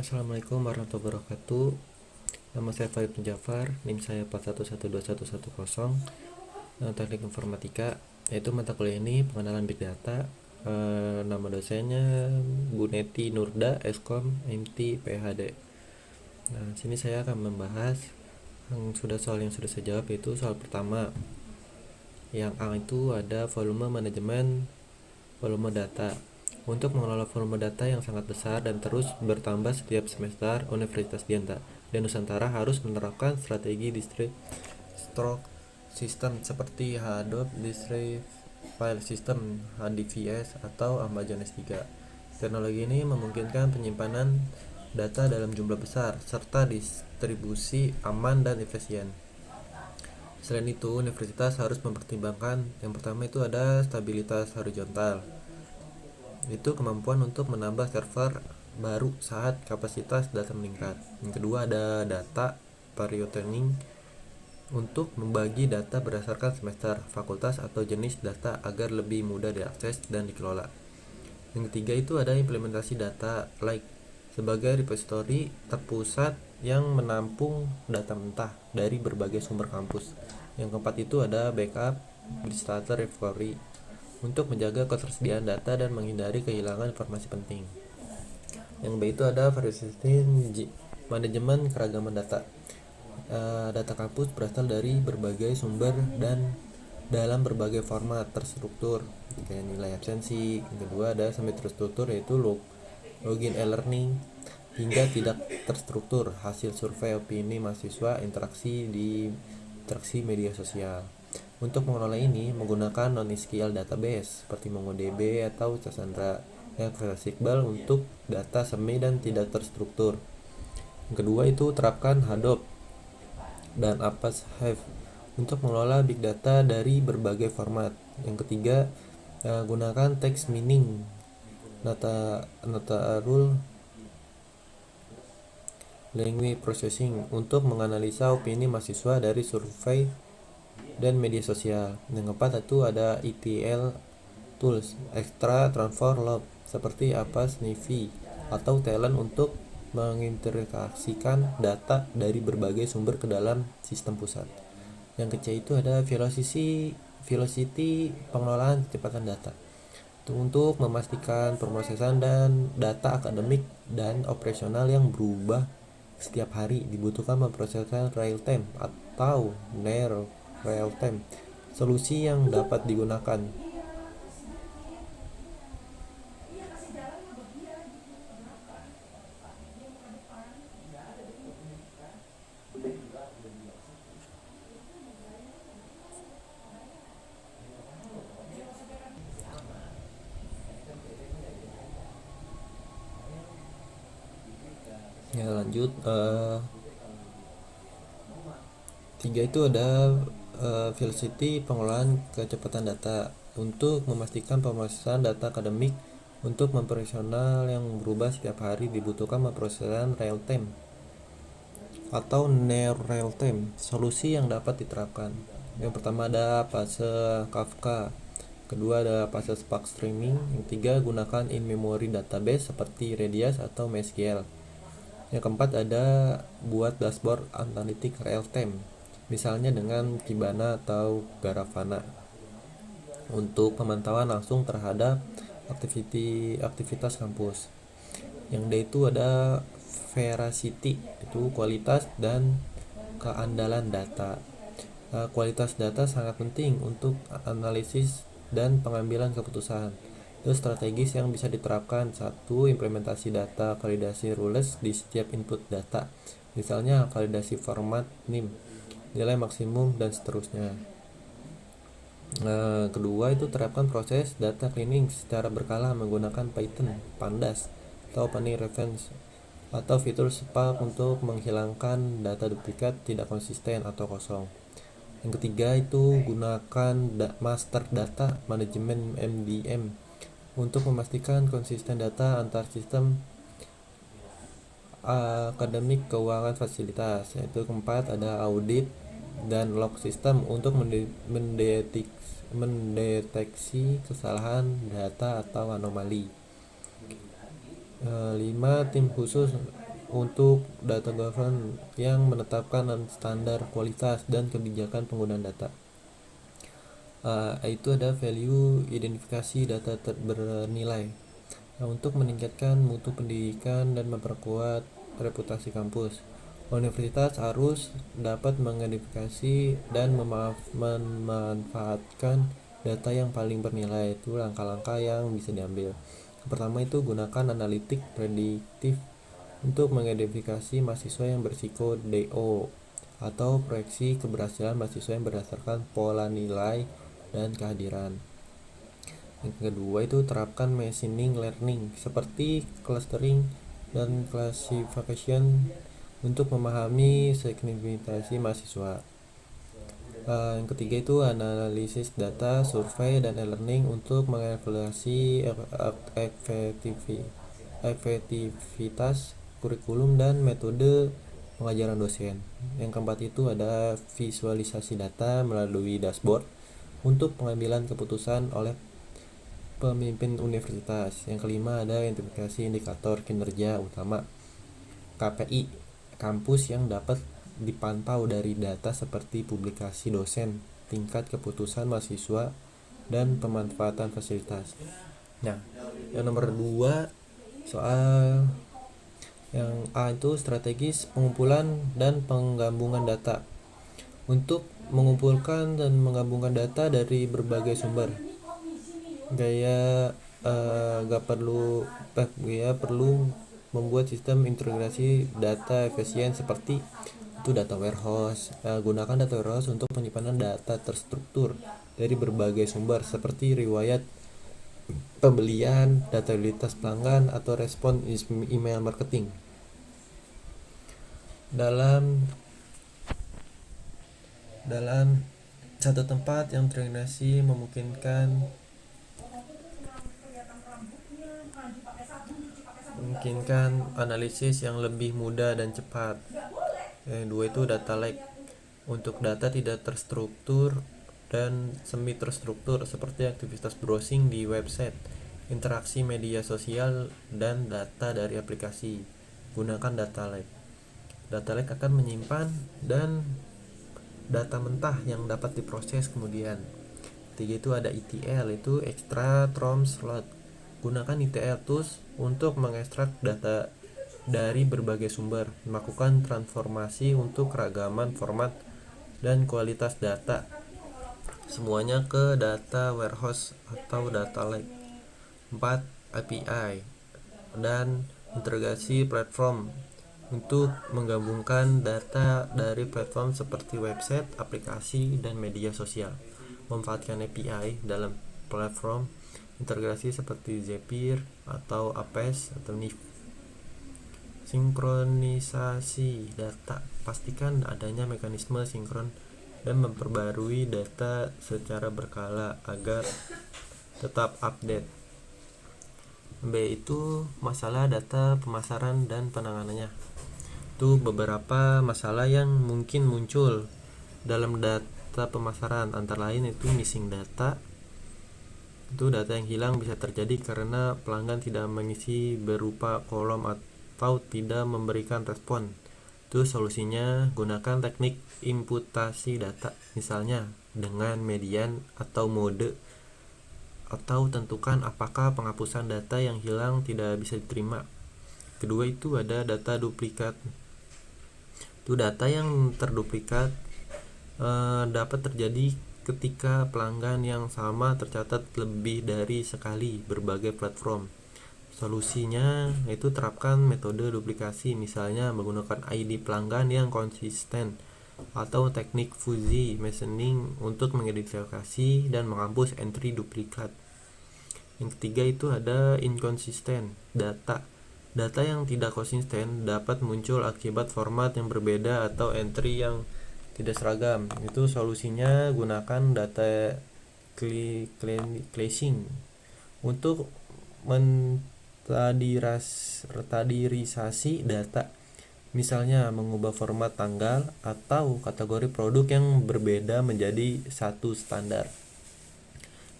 Assalamualaikum warahmatullahi wabarakatuh. Nama saya Farid Jafar, NIM saya 41121110. Teknik Informatika, yaitu mata kuliah ini pengenalan Big Data. Nama dosennya Bu Neti Nurda, Eskom, MT, PhD. Nah, sini saya akan membahas soal yang sudah saya jawab, yaitu soal pertama. Yang A itu ada volume manajemen volume data. Untuk mengelola volume data yang sangat besar dan terus bertambah setiap semester, Universitas di Nusantara harus menerapkan strategi district system seperti Hadoop District File System (HDFS) atau Amazon S3. Teknologi ini memungkinkan penyimpanan data dalam jumlah besar serta distribusi aman dan efisien. Selain itu, universitas harus mempertimbangkan yang pertama itu ada stabilitas horizontal. Itu kemampuan untuk menambah server baru saat kapasitas data meningkat. Yang kedua ada data partitioning untuk membagi data berdasarkan semester, fakultas atau jenis data agar lebih mudah diakses dan dikelola. Yang ketiga itu ada implementasi data lake sebagai repository terpusat yang menampung data mentah dari berbagai sumber kampus. Yang keempat itu ada backup data recovery untuk menjaga ketersediaan data dan menghindari kehilangan informasi penting. Yang B itu ada variety manajemen keragaman data. Data kampus berasal dari berbagai sumber dan dalam berbagai format terstruktur, kayak nilai absensi. Yang kedua ada semi terstruktur, yaitu login e-learning, hingga tidak terstruktur, hasil survei opini mahasiswa, interaksi media sosial. Untuk mengelola ini menggunakan non-SQL database seperti MongoDB atau Cassandra yang fleksibel untuk data semi dan tidak terstruktur. Yang kedua itu terapkan Hadoop dan Apache Hive untuk mengelola big data dari berbagai format. Yang ketiga, gunakan text mining, natural language processing untuk menganalisa opini mahasiswa dari survei dan media sosial. Yang keempat itu ada ETL tools, extra transfer log seperti Apache Navy atau Talent untuk mengintegrasikan data dari berbagai sumber ke dalam sistem pusat. Yang ketiga itu ada velocity pengelolaan kecepatan data untuk memastikan pemrosesan dan data akademik dan operasional yang berubah setiap hari. Dibutuhkan pemrosesan real time atau near real time, solusi yang dapat digunakan ya. Lanjut, tiga itu ada velocity pengelolaan kecepatan data untuk memastikan pemrosesan data akademik untuk memprofesional yang berubah setiap hari. Dibutuhkan pemrosesan real time atau near real time, solusi yang dapat diterapkan. Yang pertama ada Apache Kafka, kedua ada Apache Spark Streaming, yang tiga gunakan in-memory database seperti Redis atau MySQL. Yang keempat ada buat dashboard analitik real time, misalnya dengan Kibana atau Grafana untuk pemantauan langsung terhadap aktivitas kampus. Yang D itu ada veracity, itu kualitas dan keandalan data. Kualitas data sangat penting untuk analisis dan pengambilan keputusan. Terus strategis yang bisa diterapkan: satu, implementasi data validasi rules di setiap input data, misalnya validasi format NIM, nilai maksimum dan seterusnya. Kedua itu terapkan proses data cleaning secara berkala menggunakan Python, Pandas atau Opening Reference atau fitur Spark untuk menghilangkan data duplikat, tidak konsisten atau kosong. Yang ketiga itu gunakan master data management (MDM) untuk memastikan konsisten data antar sistem akademik, keuangan, fasilitas. Yaitu keempat ada audit dan log sistem untuk mendeteksi kesalahan data atau anomali. 5. Tim khusus untuk data governance yang menetapkan standar kualitas dan kebijakan penggunaan data. Itu ada value identifikasi data bernilai. Untuk meningkatkan mutu pendidikan dan memperkuat reputasi kampus, universitas harus dapat mengidentifikasi dan memanfaatkan data yang paling bernilai. Itu langkah-langkah yang bisa diambil. Pertama itu gunakan analitik prediktif untuk mengidentifikasi mahasiswa yang berisiko DO atau proyeksi keberhasilan mahasiswa yang berdasarkan pola nilai dan kehadiran. Yang kedua itu terapkan machine learning seperti clustering dan classification untuk memahami segmentasi mahasiswa. Yang ketiga itu analisis data, survei, dan e-learning untuk mengevaluasi efektivitas kurikulum dan metode pengajaran dosen. Yang keempat itu ada visualisasi data melalui dashboard untuk pengambilan keputusan oleh pemimpin universitas. Yang kelima ada identifikasi indikator kinerja utama KPI kampus yang dapat dipantau dari data seperti publikasi dosen, tingkat keputusan mahasiswa, dan pemanfaatan fasilitas. Nah, yang nomor 2 soal yang A itu strategis pengumpulan dan penggabungan data. Untuk mengumpulkan dan menggabungkan data dari berbagai sumber, perlu membuat sistem integrasi data efisien seperti itu data warehouse. Gunakan data warehouse untuk penyimpanan data terstruktur dari berbagai sumber seperti riwayat pembelian, data loyalitas pelanggan, atau respon email marketing. Dalam satu tempat yang terintegrasi memungkinkan analisis yang lebih mudah dan cepat. Yang dua itu data lake untuk data tidak terstruktur dan semi terstruktur seperti aktivitas browsing di website, interaksi media sosial, dan data dari aplikasi. Gunakan data lake. Data lake akan menyimpan dan data mentah yang dapat diproses kemudian. Tiga itu ada ETL, itu extra transload. Gunakan ETL tools untuk mengekstrak data dari berbagai sumber, melakukan transformasi untuk keragaman format dan kualitas data, semuanya ke data warehouse atau data lake. 4. API dan integrasi platform untuk menggabungkan data dari platform seperti website, aplikasi, dan media sosial. Memanfaatkan API dalam platform integrasi seperti Zapier atau Apes atau NIF. Sinkronisasi data, pastikan adanya mekanisme sinkron dan memperbarui data secara berkala agar tetap update. B itu masalah data pemasaran dan penanganannya. Itu beberapa masalah yang mungkin muncul dalam data pemasaran, antara lain itu missing data. Itu data yang hilang bisa terjadi karena pelanggan tidak mengisi berupa kolom atau tidak memberikan respon. Itu solusinya gunakan teknik imputasi data, misalnya dengan median atau mode, atau tentukan apakah penghapusan data yang hilang tidak bisa diterima. Kedua itu ada data duplikat. Itu data yang terduplikat dapat terjadi ketika pelanggan yang sama tercatat lebih dari sekali berbagai platform. Solusinya itu terapkan metode duplikasi, misalnya menggunakan ID pelanggan yang konsisten atau teknik fuzzy machine untuk mengidentifikasi dan menghapus entry duplikat. Yang ketiga itu ada inconsistent data. Data yang tidak konsisten dapat muncul akibat format yang berbeda atau entry yang tidak seragam. Itu solusinya gunakan data cleansing untuk mentadirisasi data, misalnya mengubah format tanggal atau kategori produk yang berbeda menjadi satu standar.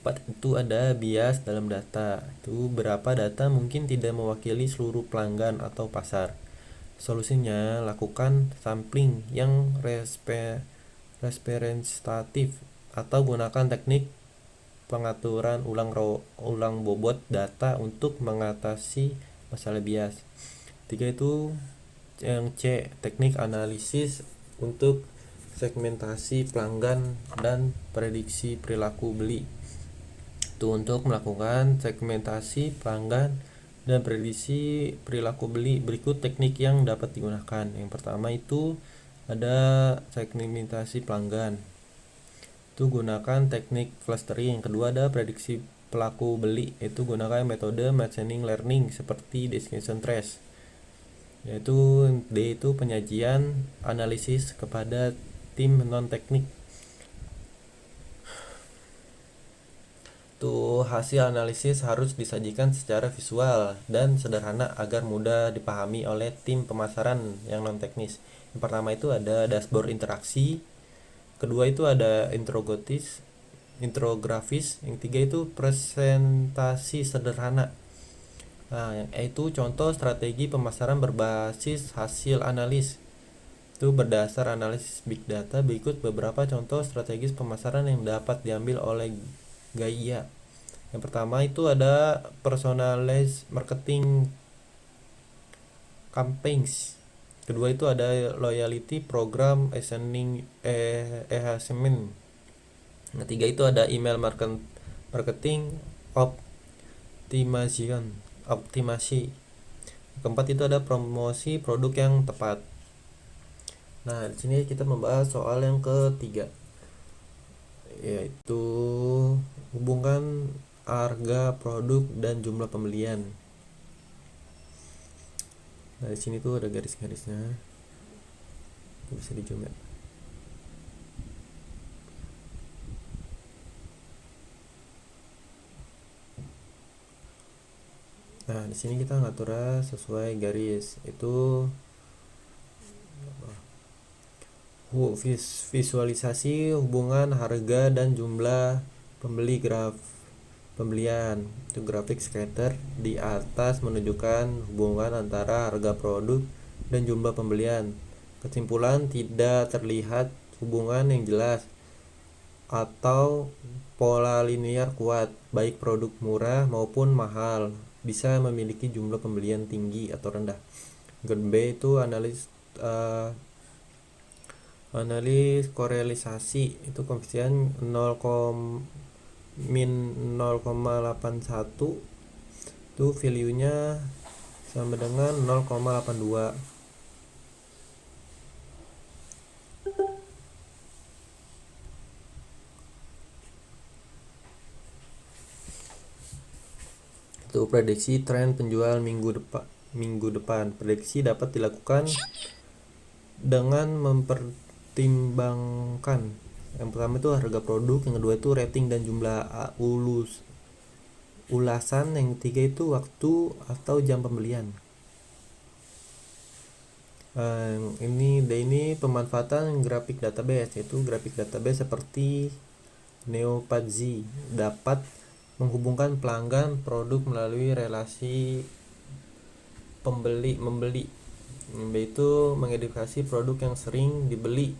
4 itu ada bias dalam data. Itu berapa data mungkin tidak mewakili seluruh pelanggan atau pasar. Solusinya, lakukan sampling yang representatif atau gunakan teknik pengaturan ulang bobot data untuk mengatasi masalah bias. 3 itu yang C, teknik analisis untuk segmentasi pelanggan dan prediksi perilaku beli. Itu untuk melakukan segmentasi pelanggan dan prediksi perilaku beli. Berikut teknik yang dapat digunakan. Yang pertama itu ada segmentasi pelanggan. Itu gunakan teknik clustering. Yang kedua ada prediksi pelaku beli. Itu gunakan metode machine learning seperti destination trace. Yaitu D itu penyajian analisis kepada tim non teknik. Tuh, hasil analisis harus disajikan secara visual dan sederhana agar mudah dipahami oleh tim pemasaran yang non teknis. Yang pertama itu ada dashboard interaksi, kedua itu ada infografis, yang tiga itu presentasi sederhana. Nah, yang E itu contoh strategi pemasaran berbasis hasil analis. Itu berdasar analisis big data, berikut beberapa contoh strategis pemasaran yang dapat diambil oleh Gaia. Yang pertama itu ada personalized marketing campaigns. Kedua itu ada loyalty program enhancement. Ketiga itu ada email marketing optimasi. Keempat itu ada promosi produk yang tepat. Nah, di sini kita membahas soal yang ketiga, yaitu hubungan harga produk dan jumlah pembelian. Nah, di sini tuh ada garis-garisnya. Bisa di zoom ya. Nah, di sini kita ngatur sesuai garis. Itu visualisasi hubungan harga dan jumlah pembelian. Itu grafik scatter di atas menunjukkan hubungan antara harga produk dan jumlah pembelian. Kesimpulan, tidak terlihat hubungan yang jelas atau pola linear kuat, baik produk murah maupun mahal bisa memiliki jumlah pembelian tinggi atau rendah. B itu analis korelisasi, itu koefisien 0,81, itu value-nya sama dengan 0,82. Itu prediksi tren penjual minggu depan. Prediksi dapat dilakukan dengan mempertimbangkan yang pertama itu harga produk, yang kedua itu rating dan jumlah ulasan, yang ketiga itu waktu atau jam pembelian. Ini pemanfaatan grafik database, yaitu grafik database seperti Neopatzi dapat menghubungkan pelanggan produk melalui relasi membeli, yaitu mengedukasi produk yang sering dibeli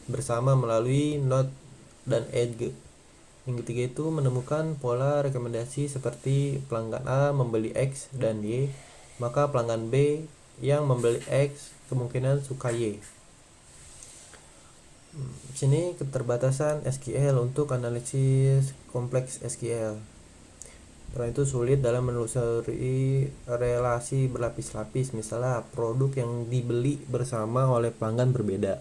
bersama melalui note dan edge. Yang ketiga itu menemukan pola rekomendasi seperti pelanggan A membeli X dan Y, maka pelanggan B yang membeli X kemungkinan suka Y. Sini keterbatasan SQL untuk analisis kompleks SQL. Karena itu sulit dalam menelusuri relasi berlapis-lapis, misalnya produk yang dibeli bersama oleh pelanggan berbeda.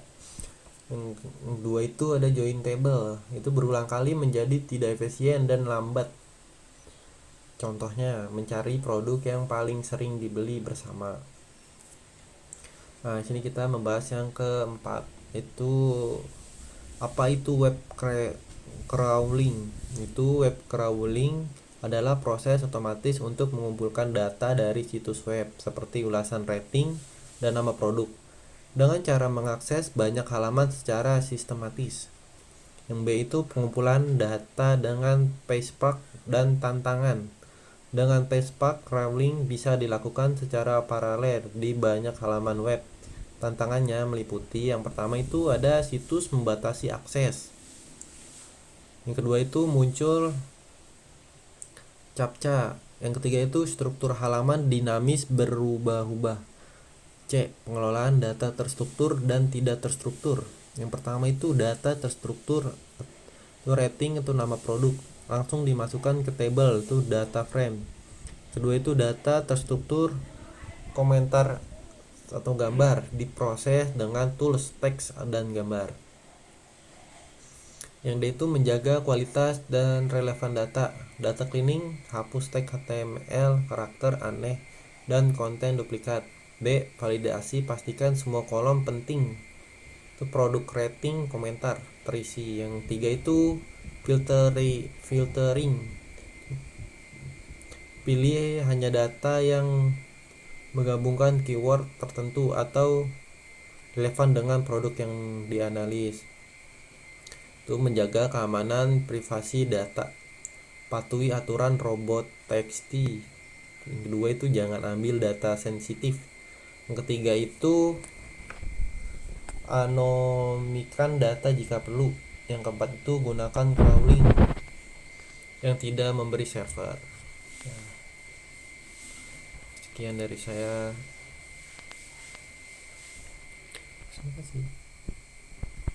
Yang kedua itu ada join table, itu berulang kali menjadi tidak efisien dan lambat. Contohnya mencari produk yang paling sering dibeli bersama. Nah, sini kita membahas yang keempat, itu apa itu web crawling. Itu web crawling adalah proses otomatis untuk mengumpulkan data dari situs web seperti ulasan rating dan nama produk dengan cara mengakses banyak halaman secara sistematis. Yang B itu pengumpulan data dengan PageSpark dan tantangan. Dengan PageSpark, crawling bisa dilakukan secara paralel di banyak halaman web. Tantangannya meliputi yang pertama itu ada situs membatasi akses. Yang kedua itu muncul captcha. Yang ketiga itu struktur halaman dinamis berubah-ubah. C. Pengelolaan data terstruktur dan tidak terstruktur. Yang pertama itu data terstruktur, itu rating atau nama produk, langsung dimasukkan ke table, itu data frame. Kedua itu data terstruktur, komentar atau gambar diproses dengan tools teks dan gambar. Yang D itu menjaga kualitas dan relevan data. Data cleaning, hapus teks HTML, karakter aneh, dan konten duplikat. B. Validasi, pastikan semua kolom penting, itu produk rating, komentar terisi. Yang tiga itu filtering, pilih hanya data yang menggabungkan keyword tertentu atau relevan dengan produk yang dianalis. Itu menjaga keamanan privasi data, patuhi aturan robot txt. Yang kedua itu jangan ambil data sensitif. Yang ketiga itu anomikan data jika perlu. Yang keempat itu gunakan crawling yang tidak memberi server. Sekian dari saya. Terima kasih.